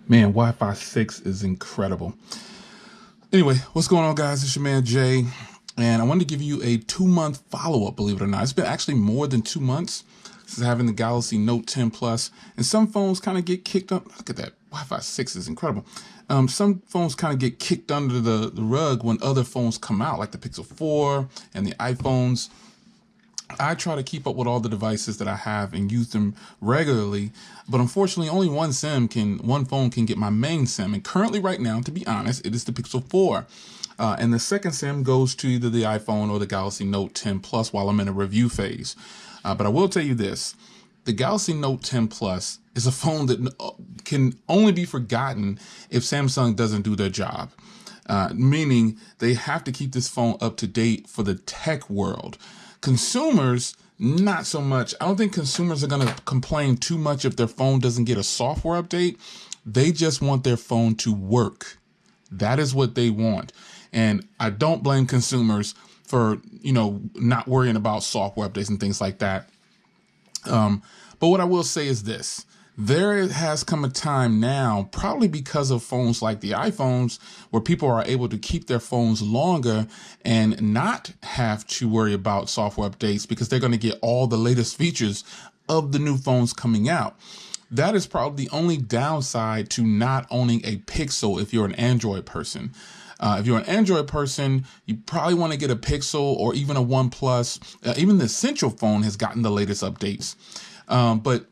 Man, Wi-Fi 6 is incredible. Anyway, what's going on, guys? It's your man Jay, and I wanted to give you a 2-month follow-up, believe it or not. It's been actually more than 2 months since having the Galaxy Note 10 Plus, and some phones kind of get kicked up. Look at that, Wi-Fi 6 is incredible. Some phones kind of get kicked under the rug when other phones come out, like the Pixel 4 and the iPhones. I try to keep up with all the devices that I have and use them regularly, but unfortunately only one phone can get my main SIM. And currently right now, to be honest, it is the Pixel 4. And the second SIM goes to either the iPhone or the Galaxy Note 10 Plus while I'm in a review phase. But I will tell you this, the Galaxy Note 10 Plus is a phone that can only be forgotten if Samsung doesn't do their job. Meaning they have to keep this phone up to date for the tech world. Consumers, not so much. I don't think consumers are going to complain too much if their phone doesn't get a software update. They just want their phone to work. That is what they want. And I don't blame consumers for, not worrying about software updates and things like that. But what I will say is this. There has come a time now, probably because of phones like the iPhones, where people are able to keep their phones longer and not have to worry about software updates because they're going to get all the latest features of the new phones coming out. That is probably the only downside to not owning a Pixel if you're an Android person. If you're an Android person, you probably want to get a Pixel or even a OnePlus. Even the Essential phone has gotten the latest updates. But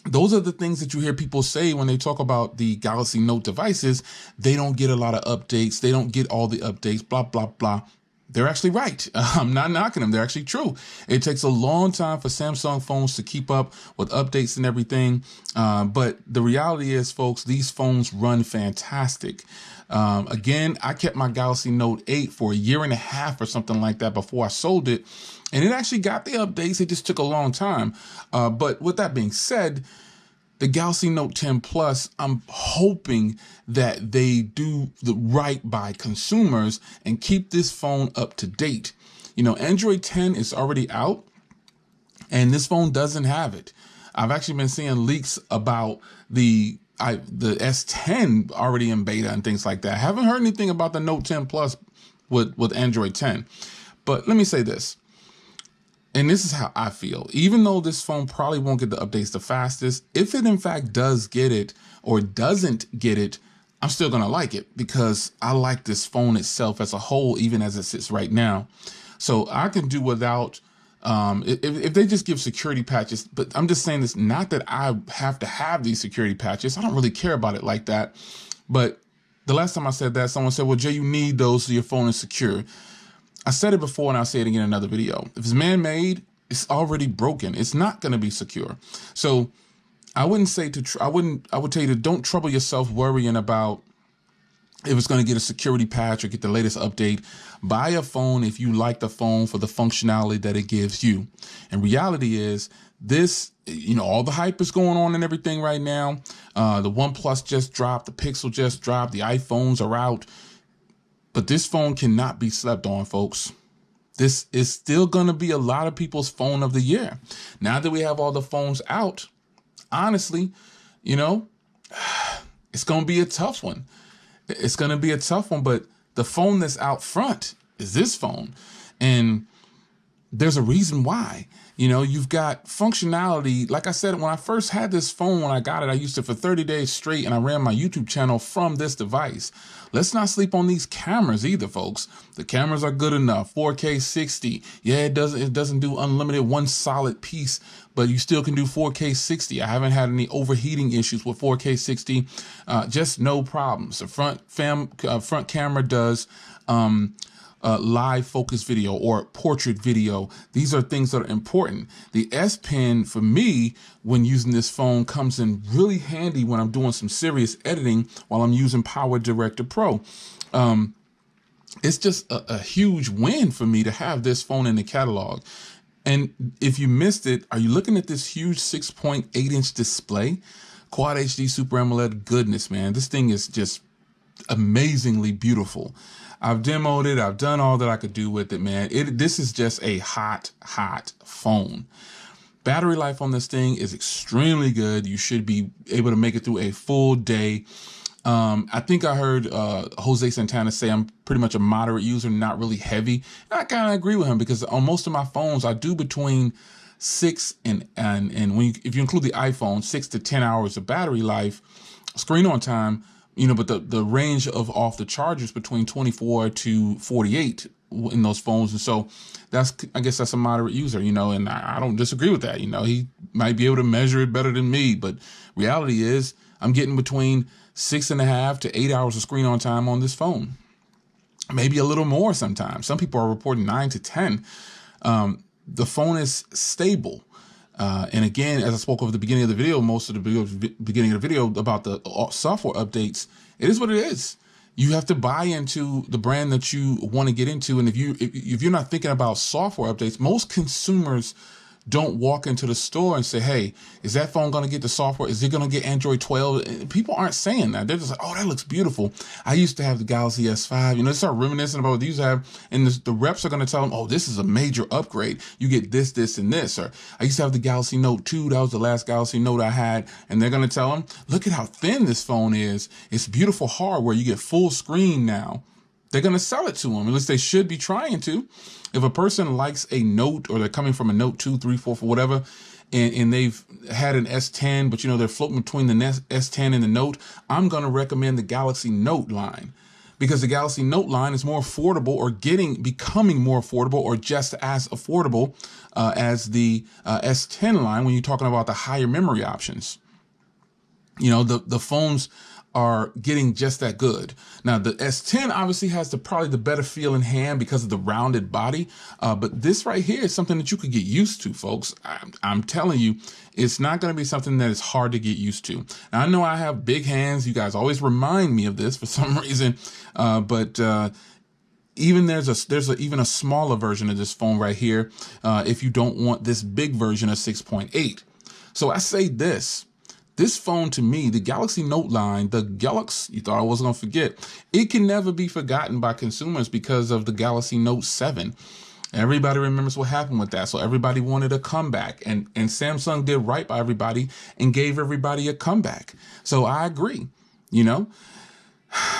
those are the things that you hear people say when they talk about the Galaxy Note devices. They don't get a lot of updates. They don't get all the updates, blah, blah, blah. They're actually right. I'm not knocking them. They're actually true. It takes a long time for Samsung phones to keep up with updates and everything. But the reality is, folks, these phones run fantastic. Again, I kept my Galaxy Note 8 for a year and a half or something like that before I sold it. And it actually got the updates. It just took a long time. But with that being said, the Galaxy Note 10 Plus, I'm hoping that they do the right by consumers and keep this phone up to date. Android 10 is already out and this phone doesn't have it. I've actually been seeing leaks about the S10 already in beta and things like that. I haven't heard anything about the Note 10 Plus with Android 10. But let me say this. And this is how I feel. Even though this phone probably won't get the updates the fastest, if it in fact does get it or doesn't get it, I'm still going to like it because I like this phone itself as a whole, even as it sits right now. So I can do without, if they just give security patches, but I'm just saying this, not that I have to have these security patches. I don't really care about it like that. But the last time I said that, someone said, well, Jay, you need those so your phone is secure. I said it before and I'll say it again in another video. If it's man-made, it's already broken. It's not going to be secure. So I wouldn't say I would tell you to don't trouble yourself worrying about if it's going to get a security patch or get the latest update. Buy a phone if you like the phone for the functionality that it gives you. And reality is this, all the hype is going on and everything right now. The OnePlus just dropped, the Pixel just dropped, the iPhones are out. But this phone cannot be slept on, folks. This is still going to be a lot of people's phone of the year. Now that we have all the phones out, honestly, it's going to be a tough one. It's going to be a tough one, but the phone that's out front is this phone. And there's a reason why. You've got functionality. Like I said, when I first had this phone, when I got it, I used it for 30 days straight and I ran my YouTube channel from this device. Let's not sleep on these cameras either, folks. The cameras are good enough. 4K 60. Yeah, it doesn't do unlimited one solid piece, but you still can do 4K 60. I haven't had any overheating issues with 4K 60. Just no problems. The front camera does live focus video or portrait video. These are things that are important. The S Pen for me when using this phone comes in really handy when I'm doing some serious editing while I'm using Power Director Pro. It's just a huge win for me to have this phone in the catalog. And if you missed it, are you looking at this huge 6.8-inch display? Quad HD Super AMOLED goodness, man. This thing is just amazingly beautiful. I've demoed it. I've done all that I could do with it, man. This is just a hot phone. Battery life on this thing is extremely good. You should be able to make it through a full day. I think I heard Jose Santana say I'm pretty much a moderate user, not really heavy. And I kind of agree with him, because on most of my phones, I do between 6 and if you include the iPhone, 6 to 10 hours of battery life, screen on time, but the range of off the chargers between 24 to 48 in those phones. And so I guess that's a moderate user, and I don't disagree with that. He might be able to measure it better than me, but reality is I'm getting between 6.5 to 8 hours of screen on time on this phone. Maybe a little more sometimes. Some people are reporting 9 to 10. The phone is stable. And again, as I spoke over the beginning of the video, most of the beginning of the video about the software updates, it is what it is. You have to buy into the brand that you want to get into. And if you're not thinking about software updates, most consumers don't walk into the store and say, hey, is that phone going to get the software? Is it going to get Android 12? People aren't saying that. They're just like, oh, that looks beautiful. I used to have the Galaxy S5. They start reminiscing about what these have. And the reps are going to tell them, oh, this is a major upgrade. You get this, this, and this. Or I used to have the Galaxy Note 2. That was the last Galaxy Note I had. And they're going to tell them, look at how thin this phone is. It's beautiful hardware. You get full screen now. They're going to sell it to them, at least they should be trying to. If a person likes a Note, or they're coming from a Note 2, 3, 4, whatever, and they've had an S10, but they're floating between the S10 and the Note, I'm going to recommend the Galaxy Note line, because the Galaxy Note line is more affordable, or becoming more affordable, or just as affordable as the S10 line when you're talking about the higher memory options. The phones are getting just that good. Now, the S10 obviously has probably the better feel in hand because of the rounded body. But this right here is something that you could get used to, folks. I'm telling you, it's not going to be something that is hard to get used to. Now, I know I have big hands. You guys always remind me of this for some reason. But even there's even a smaller version of this phone right here, if you don't want this big version of 6.8. So I say this phone, to me, the Galaxy Note line, the Galaxy, you thought I wasn't going to forget, it can never be forgotten by consumers because of the Galaxy Note 7. Everybody remembers what happened with that. So everybody wanted a comeback, and Samsung did right by everybody and gave everybody a comeback. So I agree,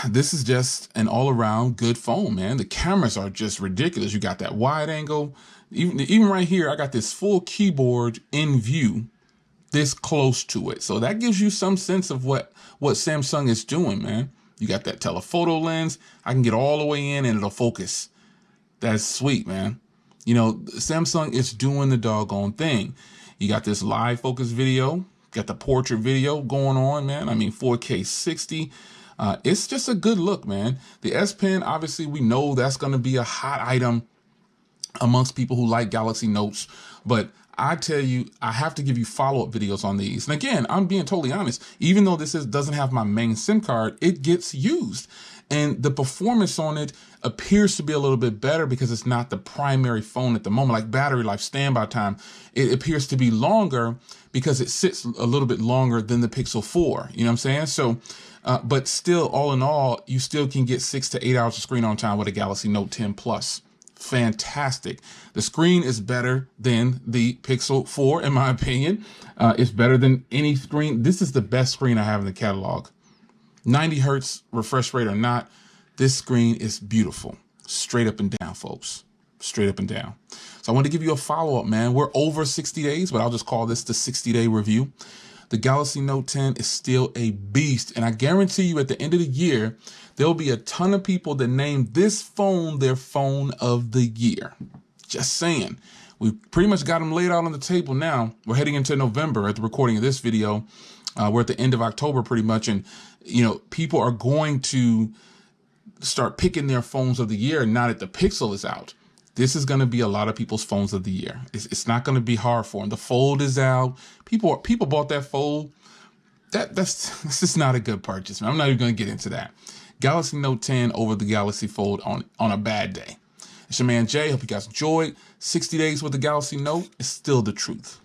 this is just an all around good phone, man. The cameras are just ridiculous. You got that wide angle, even right here, I got this full keyboard in view, this close to it. So that gives you some sense of what Samsung is doing, man. You got that telephoto lens. I can get all the way in and it'll focus. That's sweet, man. Samsung is doing the doggone thing. You got this live focus video, got the portrait video going on, man. I mean, 4K 60. It's just a good look, man. The S Pen, obviously, we know that's going to be a hot item amongst people who like Galaxy Notes, but I tell you, I have to give you follow-up videos on these. And again, I'm being totally honest. Even though this doesn't have my main SIM card, it gets used. And the performance on it appears to be a little bit better because it's not the primary phone at the moment. Like battery life, standby time, it appears to be longer because it sits a little bit longer than the Pixel 4. You know what I'm saying? So, but still, all in all, you still can get 6 to 8 hours of screen on time with a Galaxy Note 10 Plus. Fantastic. The screen is better than the Pixel 4, in my opinion. It's better than any screen. This is the best screen I have in the catalog. 90 hertz refresh rate or not, this screen is beautiful. Straight up and down, folks. Straight up and down. So I want to give you a follow-up, man. We're over 60 days, but I'll just call this the 60-day review. The Galaxy Note 10 is still a beast. And I guarantee you at the end of the year, there'll be a ton of people that name this phone their phone of the year. Just saying. We've pretty much got them laid out on the table now. We're heading into November at the recording of this video. We're at the end of October pretty much. And, people are going to start picking their phones of the year now that the Pixel is out. This is going to be a lot of people's phones of the year. It's not going to be hard for them. The Fold is out. People bought that Fold. That's just not a good purchase, man. I'm not even going to get into that. Galaxy Note 10 over the Galaxy Fold on a bad day. It's your man Jay. Hope you guys enjoyed. 60 days with the Galaxy Note is still the truth.